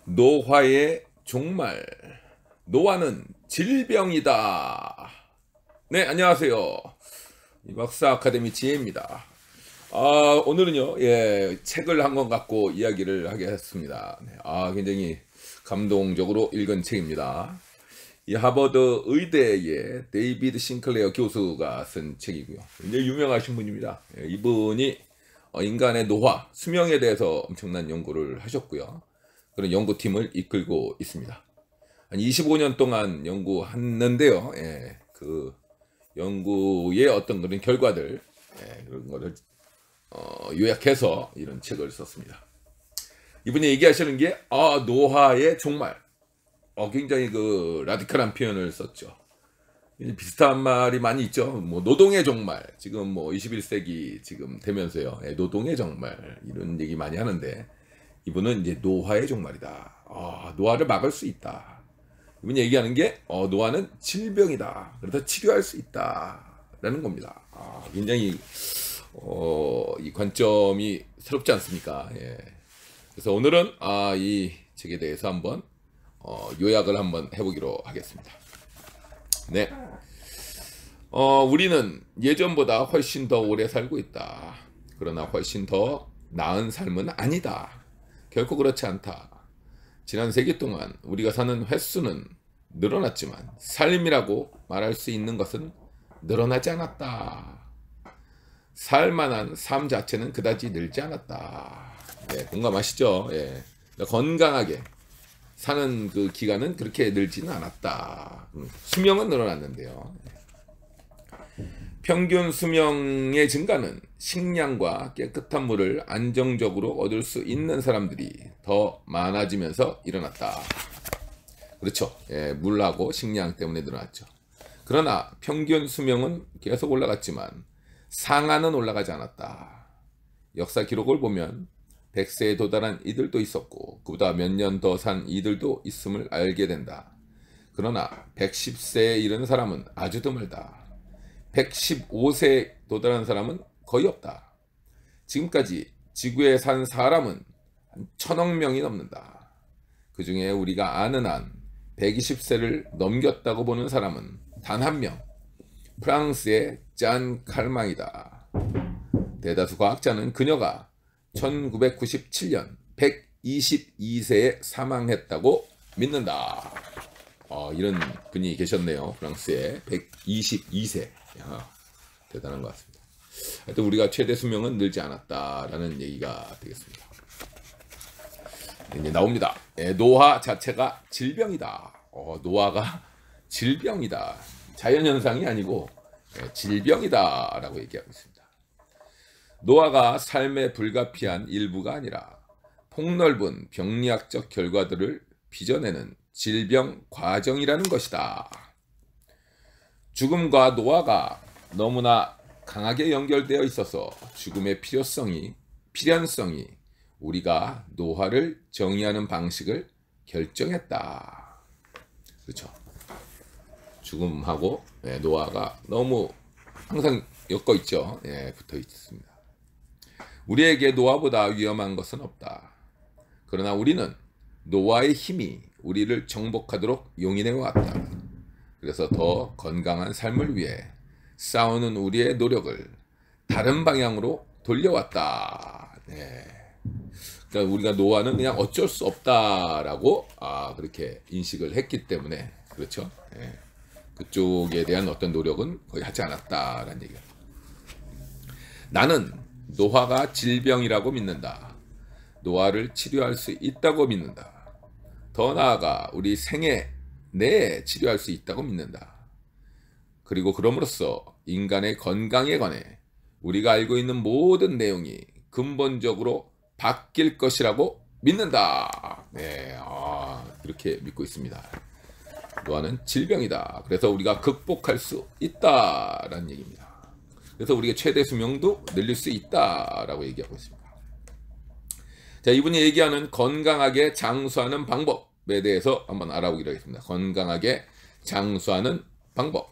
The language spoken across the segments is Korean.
노화의 종말. 노화는 질병이다. 네, 안녕하세요. 이박사 아카데미 지혜입니다. 오늘은요, 책을 한 권 갖고 이야기를 하겠습니다. 네, 굉장히 감동적으로 읽은 책입니다. 이 하버드 의대의 데이비드 싱클레어 교수가 쓴 책이고요. 굉장히 유명하신 분입니다. 이분이 인간의 노화, 수명에 대해서 엄청난 연구를 하셨고요. 그런 연구팀을 이끌고 있습니다. 한 25년 동안 연구했는데요. 그 연구의 어떤 그런 결과들, 그런 거를 요약해서 이런 책을 썼습니다. 이분이 얘기하시는 게 노화의 종말. 굉장히 그 라디컬한 표현을 썼죠. 비슷한 말이 많이 있죠. 뭐 노동의 종말. 지금 뭐 21세기 지금 되면서요. 노동의 종말 이런 얘기 많이 하는데 이분은 이제 노화의 종말이다. 노화를 막을 수 있다. 이분이 얘기하는 게 노화는 질병이다. 그래서 치료할 수 있다라는 겁니다. 굉장히 이 관점이 새롭지 않습니까? 그래서 오늘은 이 책에 대해서 한번 요약을 한번 해보기로 하겠습니다. 네. 우리는 예전보다 훨씬 더 오래 살고 있다. 그러나 훨씬 더 나은 삶은 아니다. 결코 그렇지 않다. 지난 세기 동안 우리가 사는 횟수는 늘어났지만 삶이라고 말할 수 있는 것은 늘어나지 않았다. 살만한 삶 자체는 그다지 늘지 않았다. 공감하시죠? 건강하게 사는 그 기간은 그렇게 늘지는 않았다. 수명은 늘어났는데요. 평균 수명의 증가는 식량과 깨끗한 물을 안정적으로 얻을 수 있는 사람들이 더 많아지면서 일어났다. 그렇죠. 물하고 식량 때문에 늘어났죠. 그러나 평균 수명은 계속 올라갔지만 상한은 올라가지 않았다. 역사 기록을 보면 100세에 도달한 이들도 있었고 그보다 몇 년 더 산 이들도 있음을 알게 된다. 그러나 110세에 이르는 사람은 아주 드물다. 115세에 도달한 사람은 거의 없다. 지금까지 지구에 산 사람은 한 1000억 명이 넘는다. 그 중에 우리가 아는 한 120세를 넘겼다고 보는 사람은 단 한 명, 프랑스의 짠 칼망이다. 대다수 과학자는 그녀가 1997년 122세에 사망했다고 믿는다. 이런 분이 계셨네요. 프랑스에 122세. 대단한 것 같습니다. 하여튼 우리가 최대 수명은 늘지 않았다라는 얘기가 되겠습니다. 이제 나옵니다. 노화 자체가 질병이다. 노화가 질병이다. 자연현상이 아니고 질병이다 라고 얘기하고 있습니다. 노화가 삶의 불가피한 일부가 아니라 폭넓은 병리학적 결과들을 빚어내는 질병 과정이라는 것이다. 죽음과 노화가 너무나 강하게 연결되어 있어서 죽음의 필연성이 우리가 노화를 정의하는 방식을 결정했다. 그렇죠. 죽음하고 노화가 너무 항상 엮어 있죠. 붙어 있습니다. 우리에게 노화보다 위험한 것은 없다. 그러나 우리는 노화의 힘이 우리를 정복하도록 용인해 왔다. 그래서 더 건강한 삶을 위해 싸우는 우리의 노력을 다른 방향으로 돌려왔다. 그러니까 우리가 노화는 그냥 어쩔 수 없다라고 그렇게 인식을 했기 때문에 그렇죠. 그쪽에 대한 어떤 노력은 거의 하지 않았다라는 얘기예요. 나는 노화가 질병이라고 믿는다. 노화를 치료할 수 있다고 믿는다. 더 나아가 우리 생애 내에 치료할 수 있다고 믿는다. 그리고 그럼으로써 인간의 건강에 관해 우리가 알고 있는 모든 내용이 근본적으로 바뀔 것이라고 믿는다. 이렇게 믿고 있습니다. 노화는 질병이다. 그래서 우리가 극복할 수 있다라는 얘기입니다. 그래서 우리가 최대 수명도 늘릴 수 있다라고 얘기하고 있습니다. 자, 이분이 얘기하는 건강하게 장수하는 방법에 대해서 한번 알아보기로 하겠습니다. 건강하게 장수하는 방법.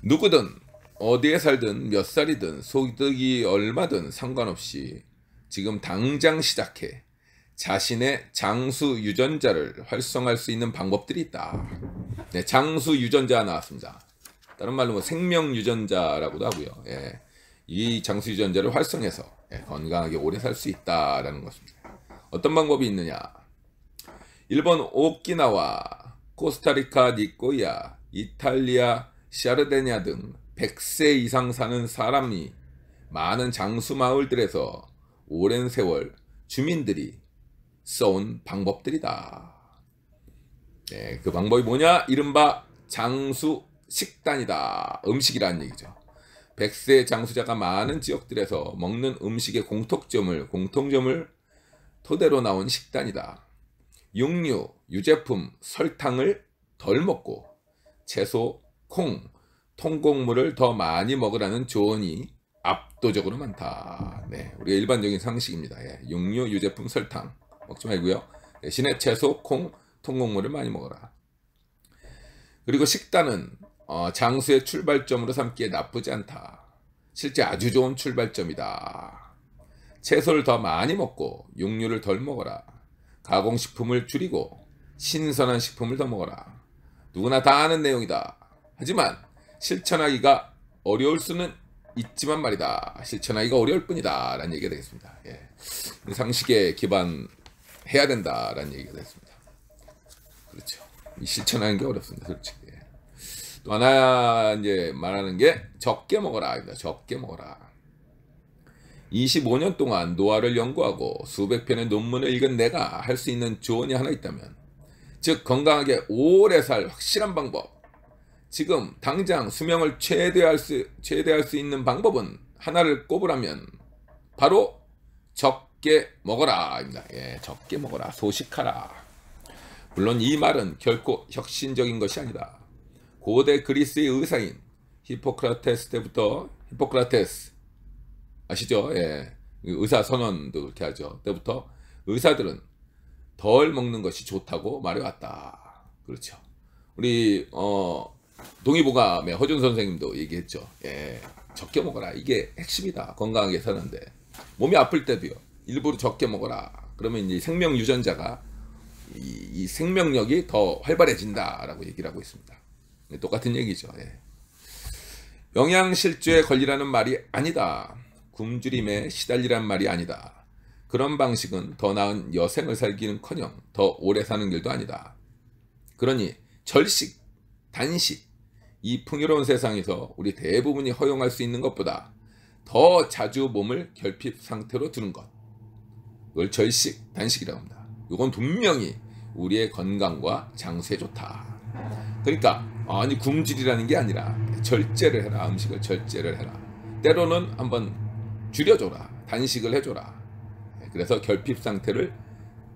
누구든 어디에 살든 몇 살이든 소득이 얼마든 상관없이 지금 당장 시작해 자신의 장수 유전자를 활성화할 수 있는 방법들이 있다. 네, 장수 유전자 나왔습니다. 다른 말로 뭐 생명 유전자라고도 하고요. 예, 이 장수 유전자를 활성해서 건강하게 오래 살 수 있다라는 것입니다. 어떤 방법이 있느냐? 일본 오키나와, 코스타리카 니코야, 이탈리아 샤르데냐 등 100세 이상 사는 사람이 많은 장수 마을들에서 오랜 세월 주민들이 써온 방법들이다. 네, 그 방법이 뭐냐? 이른바 장수 식단이다. 음식이라는 얘기죠. 100세 장수자가 많은 지역들에서 먹는 음식의 공통점을 토대로 나온 식단이다. 육류, 유제품, 설탕을 덜 먹고 채소, 콩, 통곡물을 더 많이 먹으라는 조언이 압도적으로 많다. 네, 우리가 일반적인 상식입니다. 예, 육류, 유제품, 설탕 먹지 말고요. 대신에 채소, 콩, 통곡물을 많이 먹어라. 그리고 식단은 장수의 출발점으로 삼기에 나쁘지 않다. 실제 아주 좋은 출발점이다. 채소를 더 많이 먹고 육류를 덜 먹어라. 가공식품을 줄이고 신선한 식품을 더 먹어라. 누구나 다 아는 내용이다. 하지만 실천하기가 어려울 수는 있지만 말이다. 실천하기가 어려울 뿐이다. 라는 얘기가 되겠습니다. 예. 상식에 기반해야 된다. 라는 얘기가 되겠습니다. 그렇죠. 실천하는 게 어렵습니다. 솔직히. 또 하나 이제 말하는 게 적게 먹어라. 적게 먹어라. 25년 동안 노화를 연구하고 수백 편의 논문을 읽은 내가 할 수 있는 조언이 하나 있다면, 즉 건강하게 오래 살 확실한 방법, 지금 당장 수명을 최대화할 수 있는 방법은 하나를 꼽으라면 바로 적게 먹어라입니다. 예, 적게 먹어라, 소식하라. 물론 이 말은 결코 혁신적인 것이 아니다. 고대 그리스의 의사인 히포크라테스 때부터, 히포크라테스 아시죠? 예, 의사 선언도 그렇게 하죠. 때부터 의사들은 덜 먹는 것이 좋다고 말해왔다. 그렇죠. 우리 동의보감의 허준 선생님도 얘기했죠. 예, 적게 먹어라. 이게 핵심이다. 건강하게 사는데. 몸이 아플 때도요. 일부러 적게 먹어라. 그러면 이제 생명 유전자가 이 생명력이 더 활발해진다라고 얘기를 하고 있습니다. 똑같은 얘기죠. 예. 영양실조에 걸리라는 말이 아니다. 굶주림에 시달리란 말이 아니다. 그런 방식은 더 나은 여생을 살기는커녕 더 오래 사는 길도 아니다. 그러니 절식, 단식, 이 풍요로운 세상에서 우리 대부분이 허용할 수 있는 것보다 더 자주 몸을 결핍 상태로 두는 것, 그걸 절식, 단식이라고 합니다. 이건 분명히 우리의 건강과 장수에 좋다. 그러니까 아니 굶주리라는 게 아니라 절제를 해라. 음식을 절제를 해라. 때로는 한번 줄여줘라. 단식을 해줘라. 그래서 결핍 상태를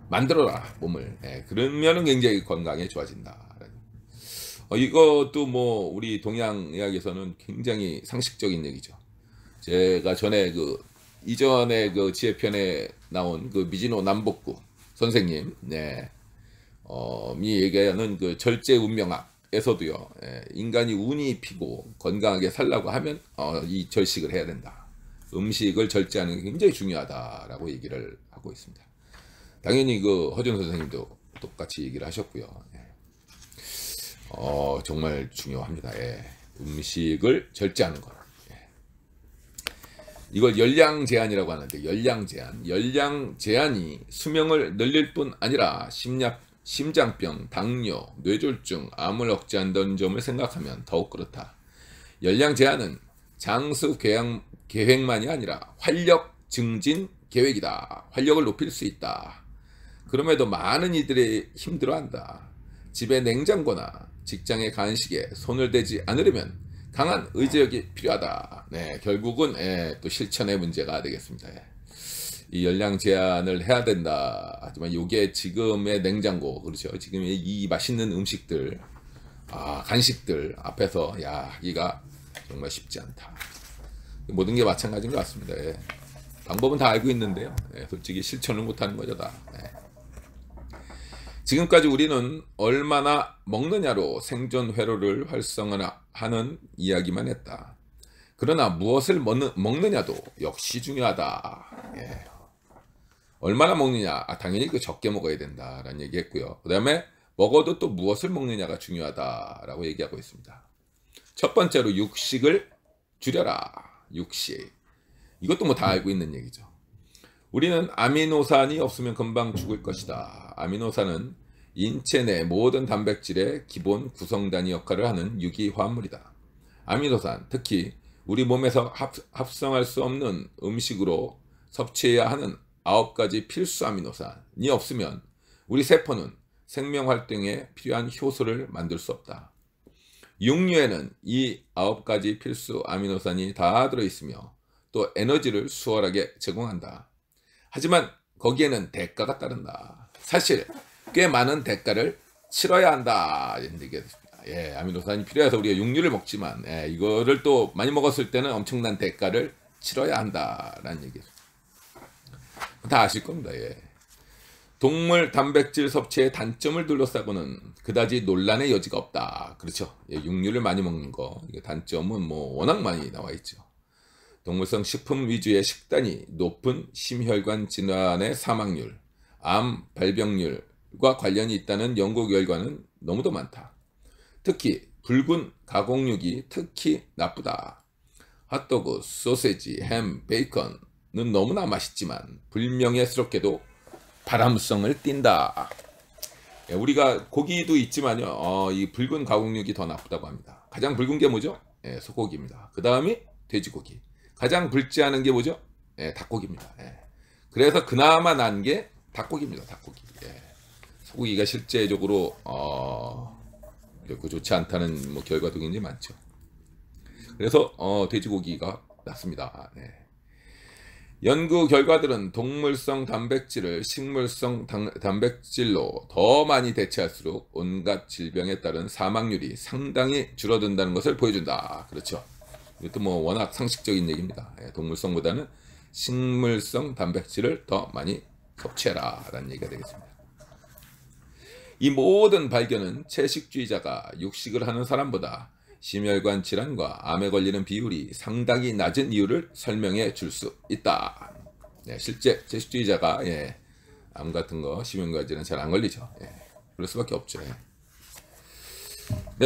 만들어라. 몸을. 그러면 굉장히 건강에 좋아진다. 이것도 뭐 우리 동양의학에서는 굉장히 상식적인 얘기죠. 제가 전에 이전에 지혜편에 나온 미즈노 남복구 선생님, 이 얘기하는 절제 운명학에서도요, 인간이 운이 피고 건강하게 살라고 하면 이 절식을 해야 된다. 음식을 절제하는 게 굉장히 중요하다라고 얘기를 하고 있습니다. 당연히 허준 선생님도 똑같이 얘기를 하셨고요. 정말 중요합니다. 음식을 절제하는 것. 이걸 열량 제한이라고 하는데, 열량 제한이 수명을 늘릴 뿐 아니라 심장병, 당뇨, 뇌졸중, 암을 억제한다는 점을 생각하면 더욱 그렇다. 열량 제한은 장수 계획만이 아니라 활력 증진 계획이다. 활력을 높일 수 있다. 그럼에도 많은 이들이 힘들어한다. 집의 냉장고나 직장의 간식에 손을 대지 않으려면 강한 의지력이 필요하다. 결국은 또 실천의 문제가 되겠습니다. 이 열량 제한을 해야 된다. 하지만 이게 지금의 냉장고, 그렇죠. 지금의 이 맛있는 음식들, 간식들 앞에서 하기가 정말 쉽지 않다. 모든 게 마찬가지인 것 같습니다. 방법은 다 알고 있는데요. 솔직히 실천을 못하는 거죠, 다. 지금까지 우리는 얼마나 먹느냐로 생존 회로를 활성화하는 이야기만 했다. 그러나 무엇을 먹느냐도 역시 중요하다. 얼마나 먹느냐? 당연히 그 적게 먹어야 된다라는 얘기했고요. 그 다음에 먹어도 또 무엇을 먹느냐가 중요하다라고 얘기하고 있습니다. 첫 번째로 육식을 줄여라. 육식. 이것도 뭐 다 알고 있는 얘기죠. 우리는 아미노산이 없으면 금방 죽을 것이다. 아미노산은 인체 내 모든 단백질의 기본 구성단위 역할을 하는 유기화합물이다. 아미노산, 특히 우리 몸에서 합성할 수 없는 음식으로 섭취해야 하는 9가지 필수 아미노산이 없으면 우리 세포는 생명 활동에 필요한 효소를 만들 수 없다. 육류에는 이 9가지 필수 아미노산이 다 들어있으며 또 에너지를 수월하게 제공한다. 하지만 거기에는 대가가 따른다. 사실 꽤 많은 대가를 치러야 한다. 이런 얘기가 있습니다. 예, 아미노산이 필요해서 우리가 육류를 먹지만 이거를 또 많이 먹었을 때는 엄청난 대가를 치러야 한다라는 얘기죠. 다 아실 겁니다. 예. 동물 단백질 섭취의 단점을 둘러싸고는 그다지 논란의 여지가 없다. 그렇죠. 예, 육류를 많이 먹는 거 단점은 뭐 워낙 많이 나와 있죠. 동물성 식품 위주의 식단이 높은 심혈관 질환의 사망률, 암 발병률과 관련이 있다는 연구 결과는 너무도 많다. 특히 붉은 가공육이 특히 나쁘다. 핫도그, 소세지, 햄, 베이컨은 너무나 맛있지만 불명예스럽게도 발암성을 띈다. 우리가 고기도 있지만요, 이 붉은 가공육이 더 나쁘다고 합니다. 가장 붉은 게 뭐죠? 소고기입니다. 그 다음이 돼지고기. 가장 붉지 않은 게 뭐죠? 닭고기입니다. 그래서 그나마 난 게 닭고기입니다. 닭고기. 소고기가 실제적으로 결코 좋지 않다는 뭐 결과도 굉장히 많죠. 그래서 돼지고기가 낫습니다. 연구 결과들은 동물성 단백질을 식물성 단백질로 더 많이 대체할수록 온갖 질병에 따른 사망률이 상당히 줄어든다는 것을 보여준다. 그렇죠. 이것도 뭐 워낙 상식적인 얘기입니다. 동물성보다는 식물성 단백질을 더 많이 섭취해라 라는 얘기가 되겠습니다. 이 모든 발견은 채식주의자가 육식을 하는 사람보다 심혈관 질환과 암에 걸리는 비율이 상당히 낮은 이유를 설명해 줄 수 있다. 실제 채식주의자가 암 같은 거 심혈관 질환 잘 안 걸리죠. 그럴 수밖에 없죠.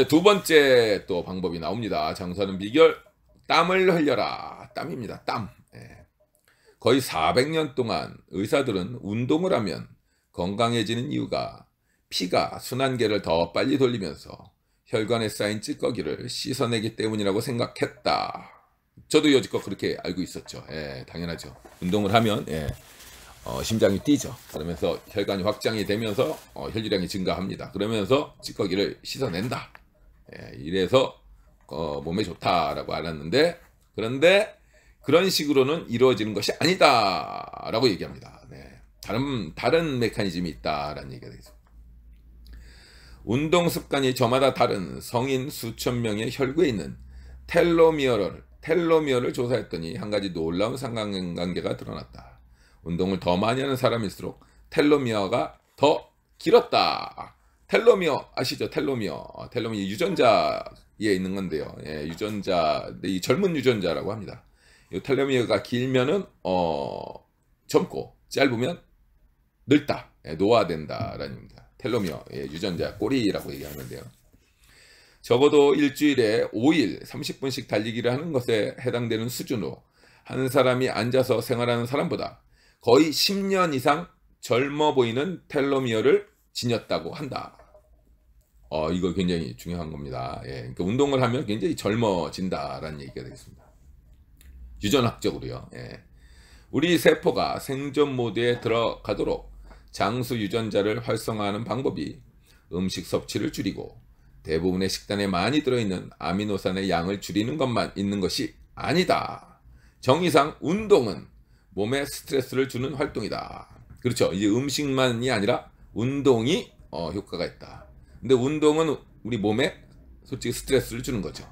두 번째 또 방법이 나옵니다. 장수하는 비결, 땀을 흘려라. 땀입니다. 땀. 거의 400년 동안 의사들은 운동을 하면 건강해지는 이유가 피가 순환계를 더 빨리 돌리면서 혈관에 쌓인 찌꺼기를 씻어내기 때문이라고 생각했다. 저도 여지껏 그렇게 알고 있었죠. 당연하죠. 운동을 하면 심장이 뛰죠. 그러면서 혈관이 확장이 되면서 혈류량이 증가합니다. 그러면서 찌꺼기를 씻어낸다. 이래서 몸에 좋다라고 알았는데, 그런데 그런 식으로는 이루어지는 것이 아니다라고 얘기합니다. 다른 메커니즘이 있다라는 얘기가 되겠습니다. 운동 습관이 저마다 다른 성인 수천 명의 혈구에 있는 텔로미어를 조사했더니 한 가지 놀라운 상관관계가 드러났다. 운동을 더 많이 하는 사람일수록 텔로미어가 더 길었다. 텔로미어 아시죠? 텔로미어 유전자에 있는 건데요. 이 젊은 유전자라고 합니다. 이 텔로미어가 길면은 젊고 짧으면 늙다, 노화된다라는 겁니다. 텔로미어, 유전자 꼬리라고 얘기하는데요. 적어도 일주일에 5일 30분씩 달리기를 하는 것에 해당되는 수준으로 한 사람이 앉아서 생활하는 사람보다 거의 10년 이상 젊어 보이는 텔로미어를 지녔다고 한다. 이거 굉장히 중요한 겁니다. 그러니까 운동을 하면 굉장히 젊어진다라는 얘기가 되겠습니다. 유전학적으로요. 우리 세포가 생존 모드에 들어가도록 장수 유전자를 활성화하는 방법이 음식 섭취를 줄이고 대부분의 식단에 많이 들어있는 아미노산의 양을 줄이는 것만 있는 것이 아니다. 정의상 운동은 몸에 스트레스를 주는 활동이다. 그렇죠. 이제 음식만이 아니라 운동이 효과가 있다. 근데 운동은 우리 몸에 솔직히 스트레스를 주는 거죠.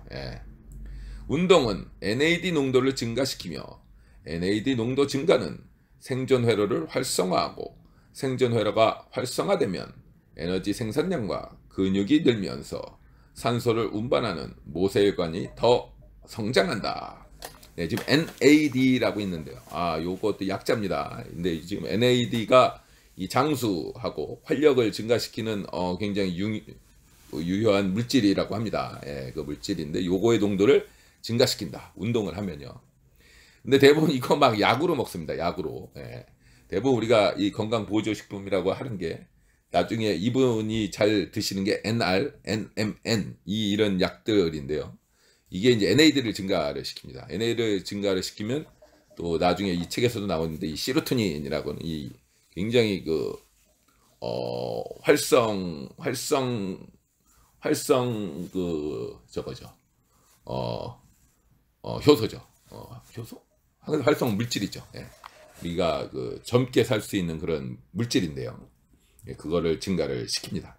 운동은 NAD 농도를 증가시키며 NAD 농도 증가는 생존 회로를 활성화하고 생존 회로가 활성화되면 에너지 생산량과 근육이 늘면서 산소를 운반하는 모세혈관이 더 성장한다. 네, 지금 NAD라고 있는데요. 요것도 약자입니다. 근데 지금 NAD가 이 장수하고 활력을 증가시키는 굉장히 유효한 물질이라고 합니다. 예, 그 물질인데 요거의 농도를 증가시킨다. 운동을 하면요. 근데 대부분 이거 막 약으로 먹습니다. 약으로. 예. 대부분 우리가 이 건강보조식품이라고 하는 게 나중에 이분이 잘 드시는 게 NR, NMN 이런 약들인데요. 이게 이제 NAD를 증가를 시킵니다. NAD를 증가를 시키면 또 나중에 이 책에서도 나오는데 이 시로토닌이라고는 이 굉장히 그 활성 그 저거죠. 효소죠. 효소? 활성 물질이죠. 예. 우리가 그 젊게 살 수 있는 그런 물질인데요. 예, 그거를 증가를 시킵니다.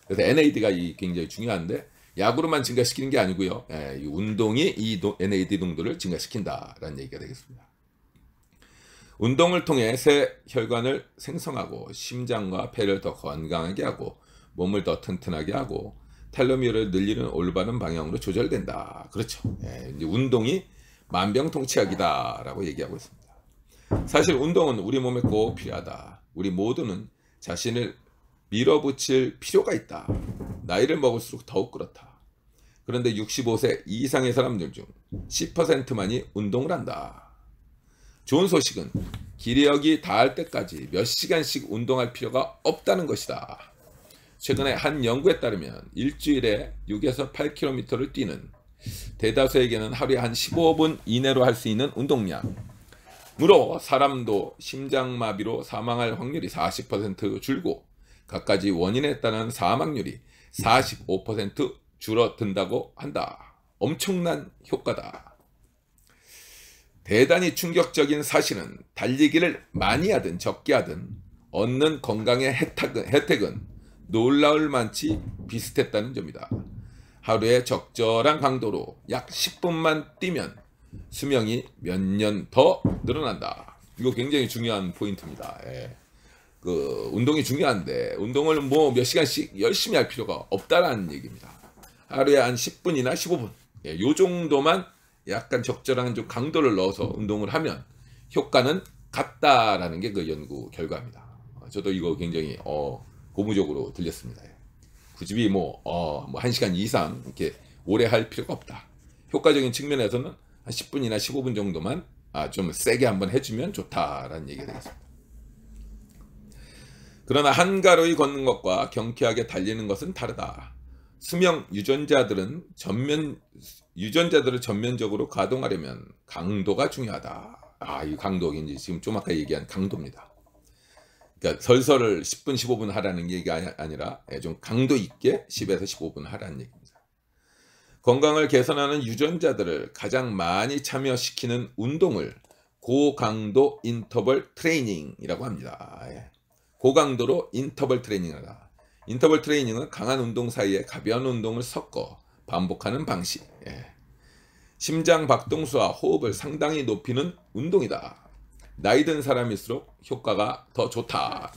그래서 NAD가 굉장히 중요한데 약으로만 증가시키는 게 아니고요. 예, 이 운동이 이 NAD 농도를 증가시킨다라는 얘기가 되겠습니다. 운동을 통해 새 혈관을 생성하고 심장과 폐를 더 건강하게 하고 몸을 더 튼튼하게 하고 텔로미어를 늘리는 올바른 방향으로 조절된다. 그렇죠. 예, 이제 운동이 만병통치약이다라고 얘기하고 있습니다. 사실 운동은 우리 몸에 꼭 필요하다. 우리 모두는 자신을 밀어붙일 필요가 있다. 나이를 먹을수록 더욱 그렇다. 그런데 65세 이상의 사람들 중 10%만이 운동을 한다. 좋은 소식은 기력이 닿을 때까지 몇 시간씩 운동할 필요가 없다는 것이다. 최근에 한 연구에 따르면 일주일에 6에서 8km를 뛰는 대다수에게는 하루에 한 15분 이내로 할 수 있는 운동량으로 사람도 심장마비로 사망할 확률이 40% 줄고 갖가지 원인에 따른 사망률이 45% 줄어든다고 한다. 엄청난 효과다. 대단히 충격적인 사실은 달리기를 많이 하든 적게 하든 얻는 건강의 혜택은 놀라울 만치 비슷했다는 점이다. 하루에 적절한 강도로 약 10분만 뛰면 수명이 몇 년 더 늘어난다. 이거 굉장히 중요한 포인트입니다. 예. 그 운동이 중요한데 운동을 뭐 몇 시간씩 열심히 할 필요가 없다라는 얘기입니다. 하루에 한 10분이나 15분, 예, 요 정도만 약간 적절한 좀 강도를 넣어서 운동을 하면 효과는 같다라는 게 그 연구 결과입니다. 저도 이거 굉장히 고무적으로 들렸습니다. 굳이 뭐 1시간 이상 이렇게 오래 할 필요가 없다. 효과적인 측면에서는 한 10분이나 15분 정도만 좀 세게 한번 해주면 좋다라는 얘기가 되겠습니다. 그러나 한가로이 걷는 것과 경쾌하게 달리는 것은 다르다. 수명 유전자들을 전면적으로 가동하려면 강도가 중요하다. 이 강도가 이제 지금 좀 아까 얘기한 강도입니다. 그러니까 설설을 10분, 15분 하라는 얘기가 아니라 좀 강도 있게 10에서 15분 하라는 얘기입니다. 건강을 개선하는 유전자들을 가장 많이 참여시키는 운동을 고강도 인터벌 트레이닝이라고 합니다. 고강도로 인터벌 트레이닝을 하다. 인터벌 트레이닝은 강한 운동 사이에 가벼운 운동을 섞어 반복하는 방식. 심장 박동수와 호흡을 상당히 높이는 운동이다. 나이 든 사람일수록 효과가 더 좋다.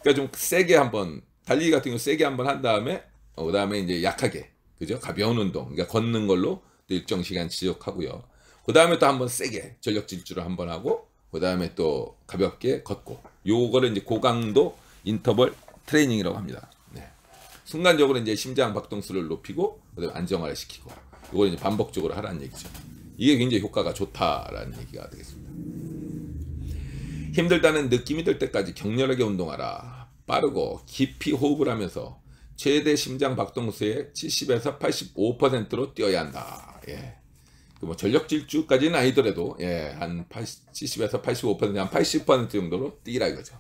그러니까 좀 세게 한번 달리기 같은 거 세게 한번 한 다음에 그다음에 이제 약하게, 그죠? 가벼운 운동, 그러니까 걷는 걸로 또 일정 시간 지속하고요. 그다음에 또 한번 세게 전력 질주를 한번 하고 그다음에 또 가볍게 걷고, 요거를 이제 고강도 인터벌 트레이닝이라고 합니다. 네. 순간적으로 이제 심장 박동수를 높이고 그다음에 안정화를 시키고, 요걸 이제 반복적으로 하라는 얘기죠. 이게 굉장히 효과가 좋다라는 얘기가 되겠습니다. 힘들다는 느낌이 들 때까지 격렬하게 운동하라. 빠르고 깊이 호흡을 하면서 최대 심장 박동수의 70에서 85%로 뛰어야 한다. 뭐 전력 질주까지는 아니더라도 한 70에서 85%, 한 80% 정도로 뛰라 이거죠.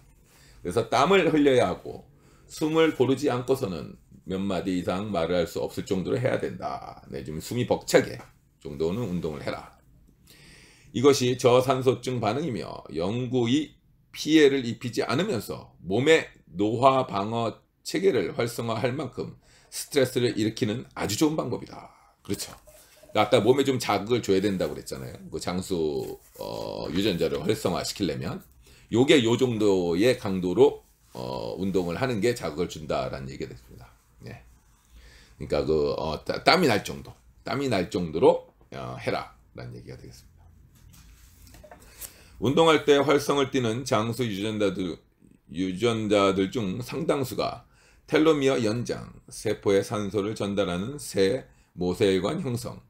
그래서 땀을 흘려야 하고 숨을 고르지 않고서는 몇 마디 이상 말을 할 수 없을 정도로 해야 된다. 좀 숨이 벅차게 정도는 운동을 해라. 이것이 저산소증 반응이며 영구히 피해를 입히지 않으면서 몸의 노화 방어 체계를 활성화할 만큼 스트레스를 일으키는 아주 좋은 방법이다. 그렇죠. 아까 몸에 좀 자극을 줘야 된다고 그랬잖아요. 그 장수 유전자를 활성화 시키려면 요게 요 정도의 강도로 운동을 하는 게 자극을 준다라는 얘기가 됐습니다. 그러니까 땀이 날 정도로 해라. 라는 얘기가 되겠습니다. 운동할 때 활성을 띠는 장수 유전자들 중 상당수가 텔로미어 연장, 세포에 산소를 전달하는 새 모세혈관 형성,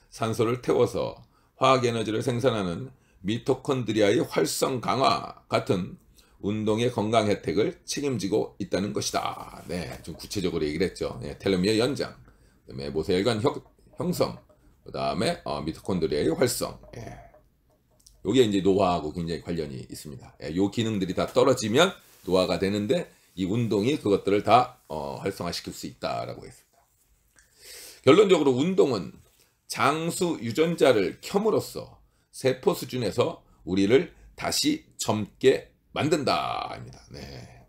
산소를 태워서 화학에너지를 생산하는 미토콘드리아의 활성 강화 같은 운동의 건강 혜택을 책임지고 있다는 것이다. 네, 좀 구체적으로 얘기를 했죠. 네, 텔로미어 연장, 그다음에 모세혈관 형성, 그다음에 미토콘드리아의 활성. 요게 이제 노화하고 굉장히 관련이 있습니다. 요 기능들이 다 떨어지면 노화가 되는데 이 운동이 그것들을 다 활성화시킬 수 있다라고 했습니다. 결론적으로 운동은 장수 유전자를 켬으로써 세포 수준에서 우리를 다시 젊게 만든다입니다. 네.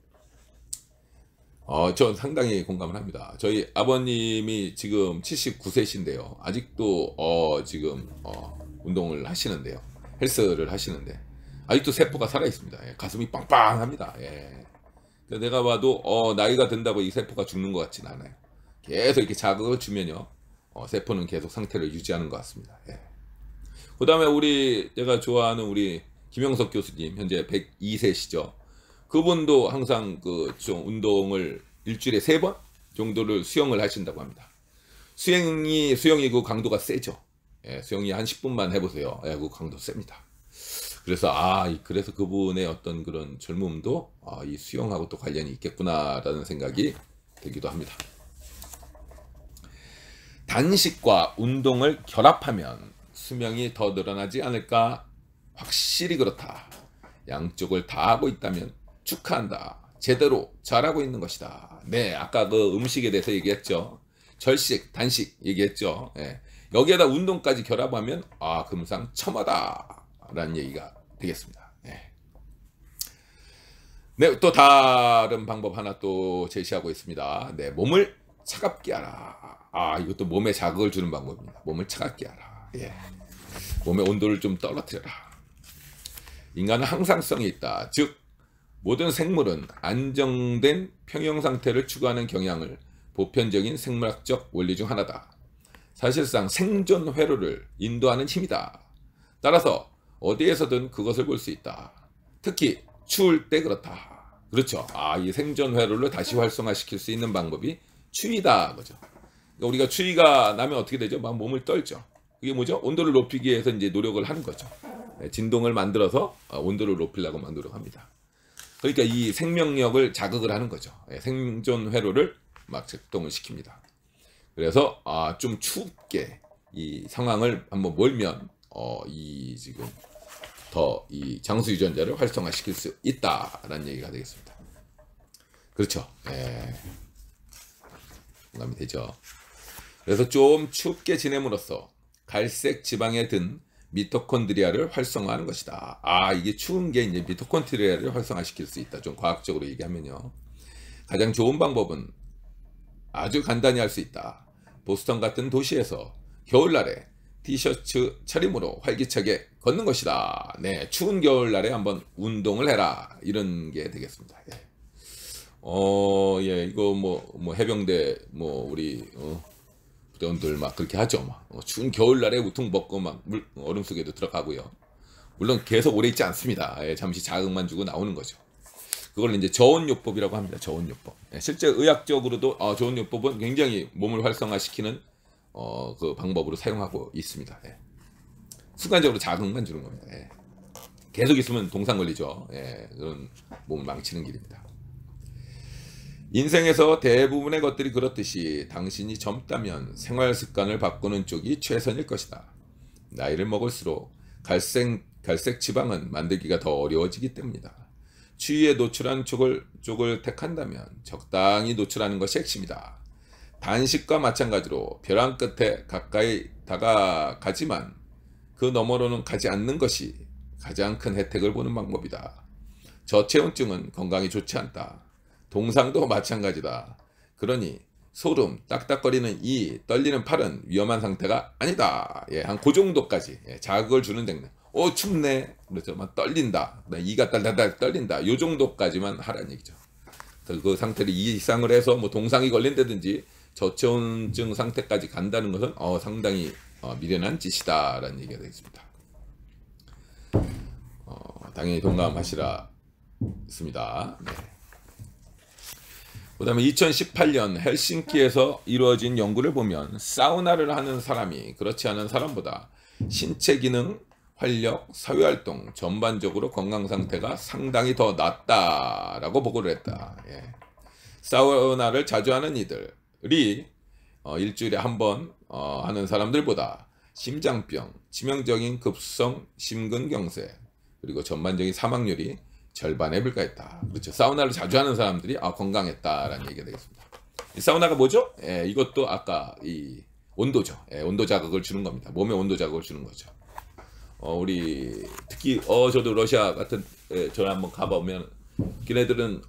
전 상당히 공감을 합니다. 저희 아버님이 지금 79세신데요. 아직도 지금 운동을 하시는데요. 헬스를 하시는데 아직도 세포가 살아 있습니다. 예, 가슴이 빵빵합니다. 예. 내가 봐도 나이가 든다고 이 세포가 죽는 것 같지는 않아요. 계속 이렇게 자극을 주면요, 세포는 계속 상태를 유지하는 것 같습니다. 예. 그 다음에 제가 좋아하는 우리 김영석 교수님, 현재 102세시죠. 그분도 항상 좀 운동을 일주일에 3번 정도를 수영을 하신다고 합니다. 수영이 그 강도가 세죠. 예, 수영이 한 10분만 해보세요. 예, 그 강도 셉니다. 그래서 그분의 어떤 그런 젊음도 이 수영하고 또 관련이 있겠구나라는 생각이 들기도 합니다. 단식과 운동을 결합하면 수명이 더 늘어나지 않을까? 확실히 그렇다. 양쪽을 다 하고 있다면 축하한다. 제대로 잘하고 있는 것이다. 네, 아까 그 음식에 대해서 얘기했죠. 절식, 단식 얘기했죠. 예. 여기에다 운동까지 결합하면 금상첨화다 라는 얘기가 되겠습니다. 네. 네, 또 다른 방법 하나 또 제시하고 있습니다. 네, 몸을 차갑게 하라. 이것도 몸에 자극을 주는 방법입니다. 몸을 차갑게 하라. 예. 몸의 온도를 좀 떨어뜨려라. 인간은 항상성이 있다. 즉 모든 생물은 안정된 평형 상태를 추구하는 경향을 보편적인 생물학적 원리 중 하나다. 사실상 생존 회로를 인도하는 힘이다. 따라서 어디에서든 그것을 볼 수 있다. 특히 추울 때 그렇다. 그렇죠. 이 생존 회로를 다시 활성화시킬 수 있는 방법이 추위다. 그죠. 우리가 추위가 나면 어떻게 되죠? 막 몸을 떨죠. 그게 뭐죠? 온도를 높이기 위해서 이제 노력을 하는 거죠. 진동을 만들어서 온도를 높이려고 노력합니다. 그러니까 이 생명력을 자극을 하는 거죠. 생존 회로를 막 작동을 시킵니다. 그래서 좀 춥게 이 상황을 한번 몰면 지금 더 이 장수 유전자를 활성화시킬 수 있다라는 얘기가 되겠습니다. 그렇죠. 공감이 되죠. 그래서 좀 춥게 지냄으로써 갈색 지방에 든 미토콘드리아를 활성화하는 것이다. 이게 추운 게 이제 미토콘드리아를 활성화시킬 수 있다. 좀 과학적으로 얘기하면요. 가장 좋은 방법은 아주 간단히 할 수 있다. 보스턴 같은 도시에서 겨울날에 티셔츠 차림으로 활기차게 걷는 것이다. 네, 추운 겨울날에 한번 운동을 해라. 이런 게 되겠습니다. 이거 뭐 해병대 우리 부대원들 막 그렇게 하죠. 추운 겨울날에 우통 벗고 막 얼음 속에도 들어가고요. 물론 계속 오래 있지 않습니다. 잠시 자극만 주고 나오는 거죠. 그걸 이제 저온요법이라고 합니다. 저온요법. 실제 의학적으로도 저온요법은 굉장히 몸을 활성화시키는 그 방법으로 사용하고 있습니다. 순간적으로 자극만 주는 겁니다. 계속 있으면 동상 걸리죠. 그런 몸을 망치는 길입니다. 인생에서 대부분의 것들이 그렇듯이 당신이 젊다면 생활 습관을 바꾸는 쪽이 최선일 것이다. 나이를 먹을수록 갈색 지방은 만들기가 더 어려워지기 때문이다. 추위에 노출한 쪽을 택한다면 적당히 노출하는 것이 핵심이다. 단식과 마찬가지로 벼랑 끝에 가까이 다가가지만 그 너머로는 가지 않는 것이 가장 큰 혜택을 보는 방법이다. 저체온증은 건강에 좋지 않다. 동상도 마찬가지다. 그러니 소름, 딱딱거리는 이, 떨리는 팔은 위험한 상태가 아니다. 한 그 정도까지 자극을 주는 장면. 춥네. 그렇죠. 막 떨린다. 이가 딸딸딸 떨린다. 요 정도까지만 하라는 얘기죠. 그 상태를 이상을 해서 동상이 걸린다든지 저체온증 상태까지 간다는 것은 상당히 미련한 짓이다라는 얘기가 되겠습니다. 당연히 동감하시라 습니다. 네. 그 다음에 2018년 헬싱키에서 이루어진 연구를 보면 사우나를 하는 사람이 그렇지 않은 사람보다 신체 기능, 활력, 사회활동 전반적으로 건강 상태가 상당히 더 낫다라고 보고를 했다. 예. 사우나를 자주 하는 이들이 일주일에 한 번 하는 사람들보다 심장병, 치명적인 급성 심근경색, 그리고 전반적인 사망률이 절반에 불과했다. 그렇죠. 사우나를 자주 하는 사람들이 건강했다라는 얘기가 되겠습니다. 이 사우나가 뭐죠? 예, 이것도 아까 이 온도죠. 예, 온도 자극을 주는 겁니다. 몸에 온도 자극을 주는 거죠. 우리 특히 저도 러시아 같은 저를 한번 가보면 걔네들은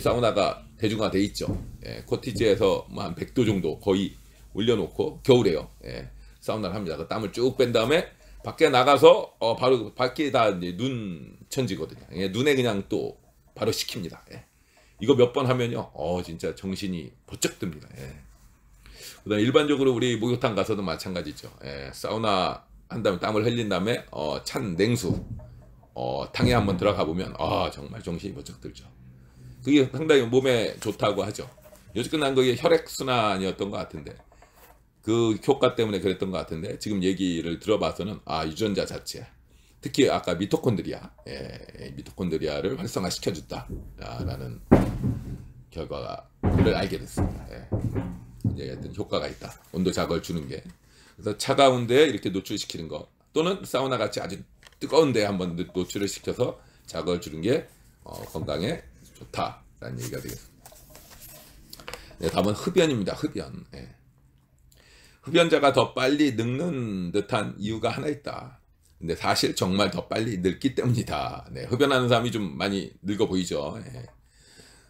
사우나가 대중화돼 있죠. 예, 코티지에서 뭐 한 100도 정도 거의 올려놓고 겨울에요. 예, 사우나를 합니다. 그 땀을 쭉 뺀 다음에 밖에 나가서 바로 밖에 다 이제 눈 천지거든요. 예, 눈에 그냥 또 바로 식힙니다. 예. 이거 몇 번 하면요, 진짜 정신이 번쩍 듭니다. 예. 그다음 일반적으로 우리 목욕탕 가서도 마찬가지죠. 예, 사우나 한 다음에 땀을 흘린 다음에 찬 냉수 탕에 한번 들어가 보면 정말 정신이 번쩍 들죠. 그게 상당히 몸에 좋다고 하죠. 요즘 끝난 거게 혈액순환이었던 것 같은데 그 효과 때문에 그랬던 것 같은데 지금 얘기를 들어봐서는 유전자 자체, 특히 아까 미토콘드리아를 활성화시켜준다라는 결과를 알게 됐습니다. 예. 이제 어떤 효과가 있다. 온도 자극을 주는 게. 그래서 차가운 데에 이렇게 노출시키는 거 또는 사우나 같이 아주 뜨거운 데에 한번 노출을 시켜서 자극을 주는 게 건강에 좋다라는 얘기가 되겠습니다. 네, 다음은 흡연입니다. 흡연. 예. 흡연자가 더 빨리 늙는 듯한 이유가 하나 있다. 근데 사실 정말 더 빨리 늙기 때문이다. 네, 흡연하는 사람이 좀 많이 늙어 보이죠. 예.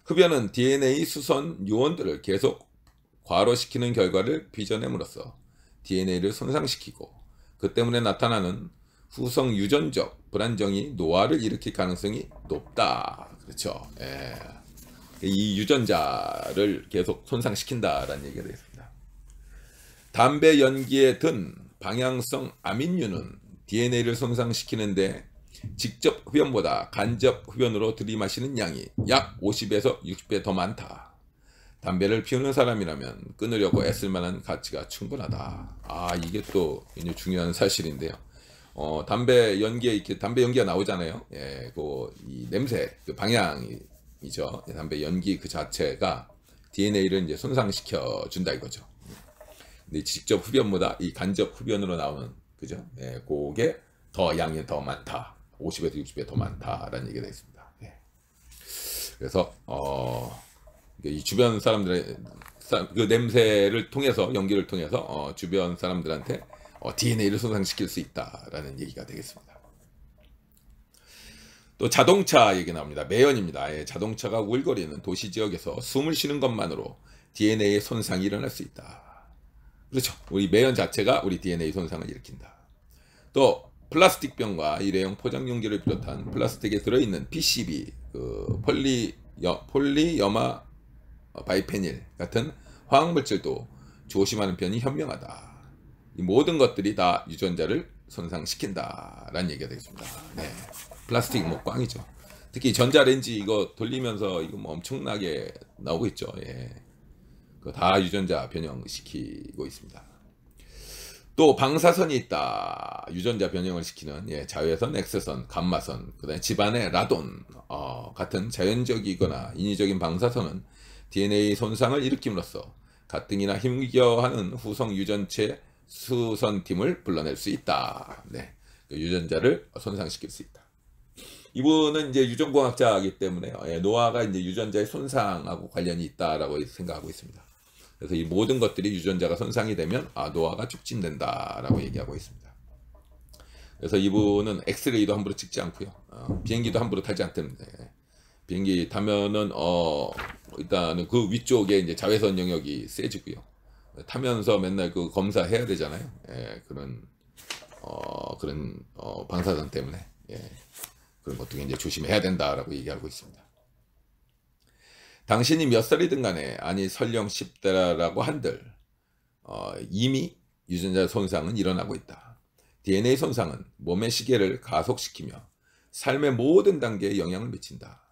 흡연은 DNA 수선 요원들을 계속 과로시키는 결과를 빚어냄으로써 DNA를 손상시키고 그 때문에 나타나는 후성 유전적 불안정이 노화를 일으킬 가능성이 높다. 그렇죠. 예. 이 유전자를 계속 손상시킨다라는 얘기가 되겠습니다. 담배 연기에 든 방향성 아민류는 DNA를 손상시키는데 직접 흡연보다 간접 흡연으로 들이마시는 양이 약 50에서 60배 더 많다. 담배를 피우는 사람이라면 끊으려고 애쓸 만한 가치가 충분하다. 이게 또 굉장히 중요한 사실인데요. 담배 연기에 이렇게 담배 연기가 나오잖아요. 예, 이 냄새, 그 방향이죠. 담배 연기 그 자체가 DNA를 이제 손상시켜 준다 이거죠. 근데 직접 흡연보다 이 간접 흡연으로 나오는 그죠? 예, 그게 더 양이 더 많다. 50에서 60배 더 많다라는 얘기가 되겠습니다. 예. 그래서 이 주변 사람들의 그 냄새를 통해서 연기를 통해서 주변 사람들한테 DNA를 손상시킬 수 있다라는 얘기가 되겠습니다. 또 자동차 얘기 나옵니다. 매연입니다. 예, 자동차가 우글거리는 도시 지역에서 숨을 쉬는 것만으로 DNA의 손상이 일어날 수 있다. 그렇죠. 우리 매연 자체가 우리 DNA 손상을 일으킨다. 또 플라스틱 병과 일회용 포장 용기를 비롯한 플라스틱에 들어있는 PCB, 폴리여마 바이페닐 같은 화학물질도 조심하는 편이 현명하다. 이 모든 것들이 다 유전자를 손상시킨다라는 얘기가 되겠습니다. 네. 플라스틱 꽝이죠. 특히 전자레인지 이거 돌리면서 이거 엄청나게 나오고 있죠. 예. 다 유전자 변형시키고 있습니다. 또 방사선이 있다. 유전자 변형을 시키는 자외선, X선, 감마선, 그다음에 집안의 라돈 같은 자연적이거나 인위적인 방사선은 DNA 손상을 일으킴으로써 가뜩이나 힘겨워하는 후성 유전체 수선팀을 불러낼 수 있다. 네, 유전자를 손상시킬 수 있다. 이분은 이제 유전공학자이기 때문에 노화가 이제 유전자의 손상하고 관련이 있다라고 생각하고 있습니다. 그래서 이 모든 것들이 유전자가 손상이 되면 노화가 촉진된다라고 얘기하고 있습니다. 그래서 이분은 엑스레이도 함부로 찍지 않고요. 비행기도 함부로 타지 않다는데 비행기 타면은 일단은 그 위쪽에 이제 자외선 영역이 세지고요. 타면서 맨날 그 검사해야 되잖아요. 예, 그런 방사선 때문에 그런 것도 이제 조심해야 된다라고 얘기하고 있습니다. 당신이 몇 살이든 간에 아니 설령 10대라고 한들 이미 유전자 손상은 일어나고 있다. DNA 손상은 몸의 시계를 가속시키며 삶의 모든 단계에 영향을 미친다.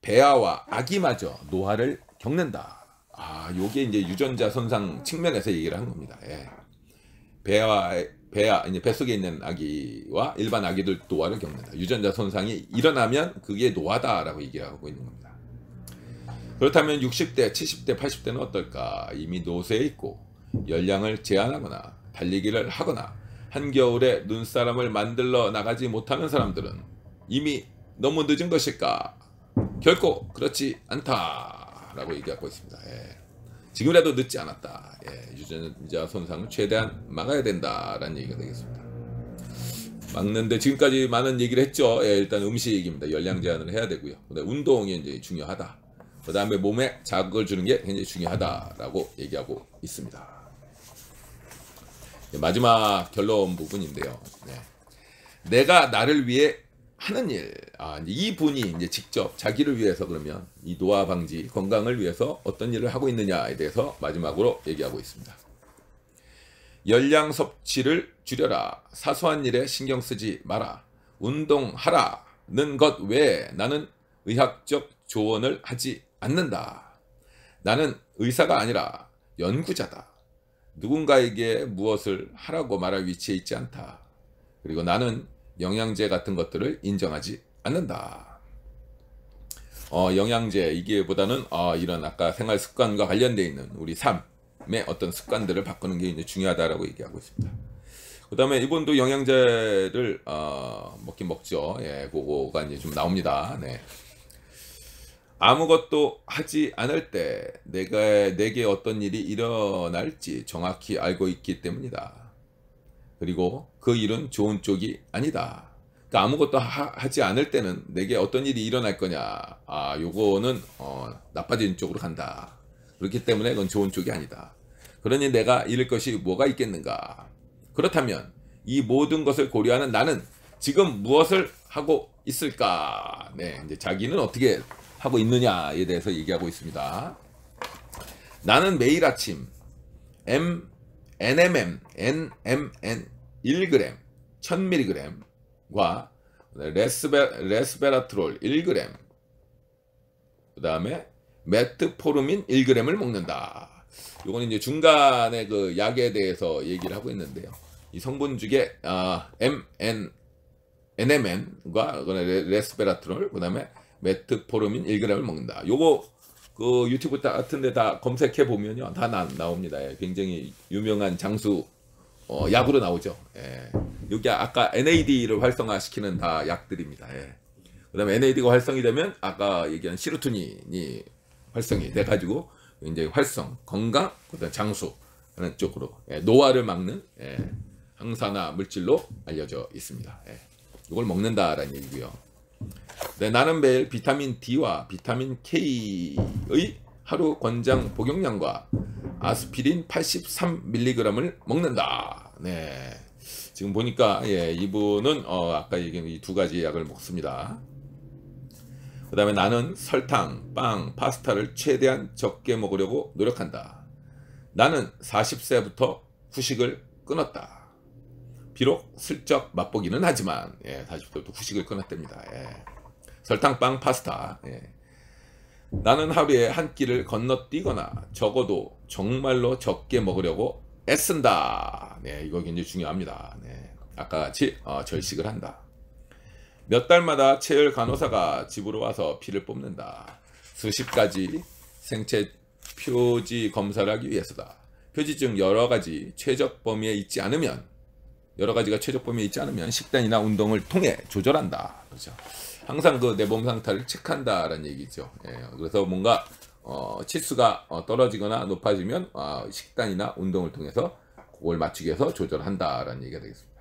배아와 아기마저 노화를 겪는다. 요게 이제 유전자 손상 측면에서 얘기를 하는 겁니다. 예. 배아, 이제 뱃속에 있는 아기와 일반 아기들 노화를 겪는다. 유전자 손상이 일어나면 그게 노화다라고 얘기하고 있는 겁니다. 그렇다면 60대, 70대, 80대는 어떨까? 이미 노쇠에 있고 열량을 제한하거나 달리기를 하거나 한겨울에 눈사람을 만들러 나가지 못하는 사람들은 이미 너무 늦은 것일까? 결코 그렇지 않다라고 얘기하고 있습니다. 예. 지금이라도 늦지 않았다. 예. 유전자 손상을 최대한 막아야 된다라는 얘기가 되겠습니다. 막는데 지금까지 많은 얘기를 했죠. 예, 일단 음식입니다. 열량 제한을 해야 되고요. 운동이 이제 중요하다. 그 다음에 몸에 자극을 주는 게 굉장히 중요하다라고 얘기하고 있습니다. 마지막 결론 부분인데요. 네. 내가 나를 위해 하는 일, 이 분이 이제 직접 자기를 위해서 그러면 이 노화 방지, 건강을 위해서 어떤 일을 하고 있느냐에 대해서 마지막으로 얘기하고 있습니다. 열량 섭취를 줄여라. 사소한 일에 신경 쓰지 마라. 운동하라는 것 외에 나는 의학적 조언을 하지 않는다. 나는 의사가 아니라 연구자다. 누군가에게 무엇을 하라고 말할 위치에 있지 않다. 그리고 나는 영양제 같은 것들을 인정하지 않는다. 영양제 이게보다는 이런 아까 생활 습관과 관련되어 있는 우리 삶의 어떤 습관들을 바꾸는 게 이제 중요하다라고 얘기하고 있습니다. 그 다음에 이분도 영양제를 먹긴 먹죠. 예, 그거가 이제 좀 나옵니다. 네. 아무것도 하지 않을 때 내게 어떤 일이 일어날지 정확히 알고 있기 때문이다. 그리고 그 일은 좋은 쪽이 아니다. 그러니까 아무것도 하지 않을 때는 내게 어떤 일이 일어날 거냐. 요거는 나빠진 쪽으로 간다. 그렇기 때문에 그건 좋은 쪽이 아니다. 그러니 내가 잃을 것이 뭐가 있겠는가. 그렇다면 이 모든 것을 고려하는 나는 지금 무엇을 하고 있을까. 네, 이제 자기는 어떻게 하고 있느냐에 대해서 얘기하고 있습니다. 나는 매일 아침 NMN 1g, 1000mg과 레스베라트롤 1g, 그 다음에 메트포르민 1g을 먹는다. 이거는 이제 중간에 그 약에 대해서 얘기를 하고 있는데요. 이 성분 중에 NMN과 레스베라트롤, 그 다음에 메트포르민 1g을 먹는다. 요거 그 유튜브 같은 데 다 검색해 보면요. 다 나옵니다. 예, 굉장히 유명한 장수 약으로 나오죠. 예. 여기 아까 NAD를 활성화시키는 다 약들입니다. 예. 그 다음에 NAD가 활성이 되면 아까 얘기한 시로토닌이 활성이 돼가지고 이제 활성, 건강, 그 다음 장수 하는 쪽으로 노화를 막는 항산화 물질로 알려져 있습니다. 이걸 먹는다라는 얘기고요. 네, 나는 매일 비타민 D와 비타민 K의 하루 권장 복용량과 아스피린 83mg을 먹는다. 네, 지금 보니까 이분은 아까 얘기한 이 두 가지 약을 먹습니다. 그 다음에 나는 설탕, 빵, 파스타를 최대한 적게 먹으려고 노력한다. 나는 40세부터 후식을 끊었다. 비록 슬쩍 맛보기는 하지만 40세부터 후식을 끊었답니다. 설탕, 빵, 파스타. 나는 하루에 한 끼를 건너뛰거나 적어도 정말로 적게 먹으려고 애쓴다. 이거 굉장히 중요합니다. 아까 같이 절식을 한다. 몇 달마다 체열 간호사가 집으로 와서 피를 뽑는다. 수십 가지 생체 표지 검사를 하기 위해서다. 표지 중 여러 가지가 최적 범위에 있지 않으면 식단이나 운동을 통해 조절한다. 그렇죠? 항상 그 내 몸 상태를 체크한다라는 얘기죠. 그래서 뭔가 치수가 떨어지거나 높아지면 식단이나 운동을 통해서 그걸 맞추기 위해서 조절한다라는 얘기가 되겠습니다.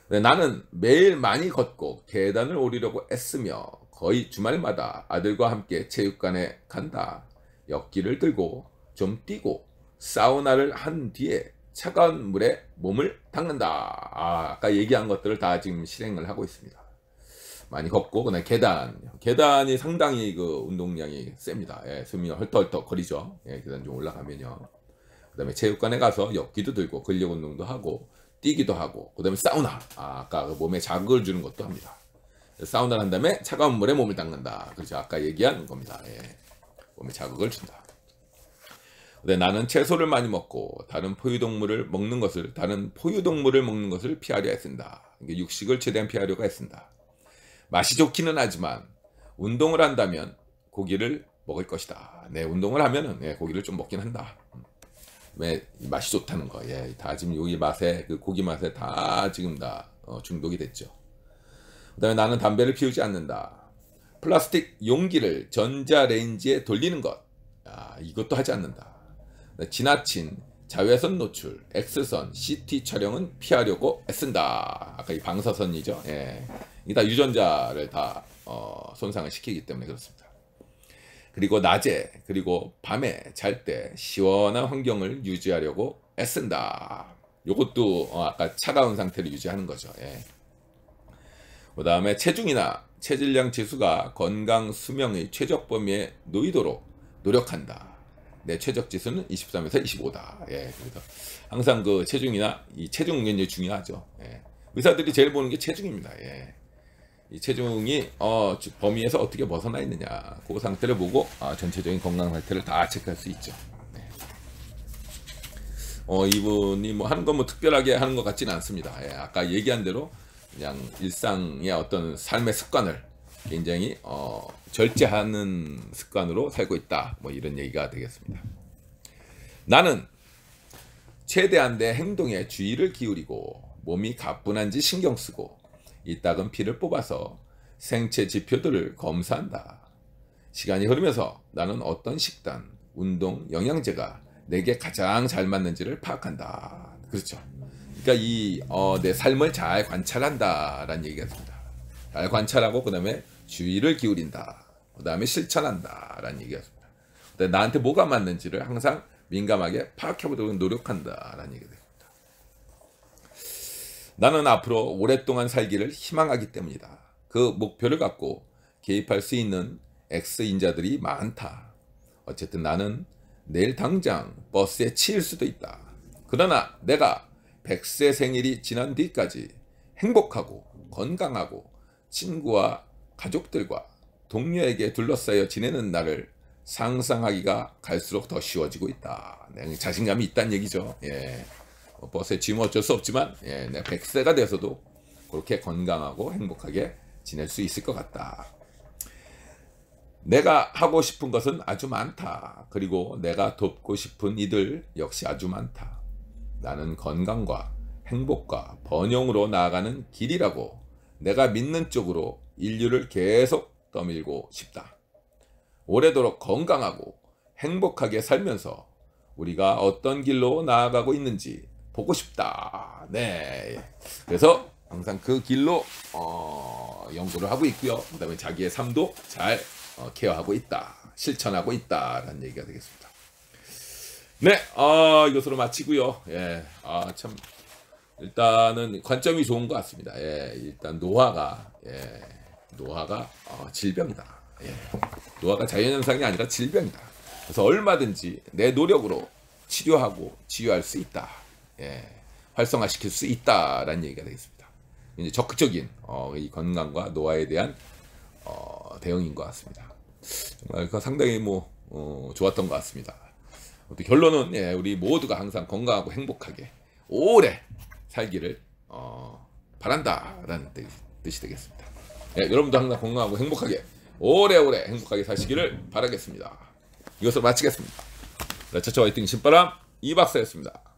네, 나는 매일 많이 걷고 계단을 오르려고 애쓰며 거의 주말마다 아들과 함께 체육관에 간다. 역기를 들고 좀 뛰고 사우나를 한 뒤에 차가운 물에 몸을 닦는다. 아까 얘기한 것들을 다 지금 실행을 하고 있습니다. 많이 걷고, 그다음에 계단이 상당히 그 운동량이 셉니다. 숨이 헐떡헐떡 거리죠. 계단 좀 올라가면요. 그다음에 체육관에 가서 역기도 들고 근력 운동도 하고 뛰기도 하고, 그다음에 사우나, 아까 그 몸에 자극을 주는 것도 합니다. 사우나를 한 다음에 차가운 물에 몸을 닦는다. 그렇죠. 아까 얘기한 겁니다. 예. 몸에 자극을 준다. 근데 나는 채소를 많이 먹고 다른 포유동물을 먹는 것을 피하려 애쓴다. 육식을 최대한 피하려고 애쓴다. 맛이 좋기는 하지만 운동을 한다면 고기를 먹을 것이다. 네, 운동을 하면은 고기를 좀 먹긴 한다. 왜 맛이 좋다는 거. 예, 다 지금 여기 맛에, 그 고기 맛에 다 지금 다 중독이 됐죠. 그다음에 나는 담배를 피우지 않는다. 플라스틱 용기를 전자레인지에 돌리는 것, 이것도 하지 않는다. 지나친 자외선 노출, X선, CT 촬영은 피하려고 애쓴다. 아까 이 방사선이죠. 예. 이게 다 유전자를 다 손상을 시키기 때문에 그렇습니다. 그리고 낮에 그리고 밤에 잘 때 시원한 환경을 유지하려고 애쓴다. 요것도 아까 차가운 상태를 유지하는 거죠. 예. 그 다음에 체중이나 체질량 지수가 건강 수명의 최적 범위에 놓이도록 노력한다. 내 최적 지수는 23에서 25다. 예, 그래서 항상 그 체중이나 이 체중 굉장히 중요하죠. 예. 의사들이 제일 보는 게 체중입니다. 예. 이 체중이 범위에서 어떻게 벗어나 있느냐, 그 상태를 보고 전체적인 건강 상태를 다 체크할 수 있죠. 네. 이분이 뭐 하는 건 뭐 특별하게 하는 것 같지는 않습니다. 예. 아까 얘기한 대로 그냥 일상의 어떤 삶의 습관을 굉장히 절제하는 습관으로 살고 있다. 뭐 이런 얘기가 되겠습니다. 나는 최대한 내 행동에 주의를 기울이고 몸이 가뿐한지 신경 쓰고 이따금 피를 뽑아서 생체 지표들을 검사한다. 시간이 흐르면서 나는 어떤 식단, 운동, 영양제가 내게 가장 잘 맞는지를 파악한다. 그렇죠. 그러니까 내 삶을 잘 관찰한다라는 얘기가 있습니다. 잘 관찰하고 그다음에 주의를 기울인다. 그다음에 실천한다라는 얘기였습니다. 나한테 뭐가 맞는지를 항상 민감하게 파악해보도록 노력한다라는 얘기가 됩니다. 나는 앞으로 오랫동안 살기를 희망하기 때문이다. 그 목표를 갖고 개입할 수 있는 X인자들이 많다. 어쨌든 나는 내일 당장 버스에 치일 수도 있다. 그러나 내가 100세 생일이 지난 뒤까지 행복하고 건강하고 친구와 가족들과 동료에게 둘러싸여 지내는 날을 상상하기가 갈수록 더 쉬워지고 있다. 자신감이 있다는 얘기죠. 예. 버스에 치면 어쩔 수 없지만 내가 100세가 돼서도 그렇게 건강하고 행복하게 지낼 수 있을 것 같다. 내가 하고 싶은 것은 아주 많다. 그리고 내가 돕고 싶은 이들 역시 아주 많다. 나는 건강과 행복과 번영으로 나아가는 길이라고 내가 믿는 쪽으로 인류를 계속 떠밀고 싶다. 오래도록 건강하고 행복하게 살면서 우리가 어떤 길로 나아가고 있는지 보고 싶다. 네. 그래서 항상 그 길로 연구를 하고 있고요. 그 다음에 자기의 삶도 잘 케어하고 있다. 실천하고 있다라는 얘기가 되겠습니다. 네, 이것으로 마치고요. 예, 참 일단은 관점이 좋은 것 같습니다. 예, 일단 노화가 질병이다. 예, 노화가 자연현상이 아니라 질병이다. 그래서 얼마든지 내 노력으로 치료하고 치유할 수 있다. 예, 활성화시킬 수 있다라는 얘기가 되겠습니다. 이제 적극적인 이 건강과 노화에 대한 대응인 것 같습니다. 정말 상당히 좋았던 것 같습니다. 결론은 우리 모두가 항상 건강하고 행복하게 오래 살기를 바란다라는 뜻이 되겠습니다. 여러분도 항상 건강하고 행복하게 오래오래 행복하게 사시기를 바라겠습니다. 이것으로 마치겠습니다. 라차차 화이팅 신바람 이박사였습니다.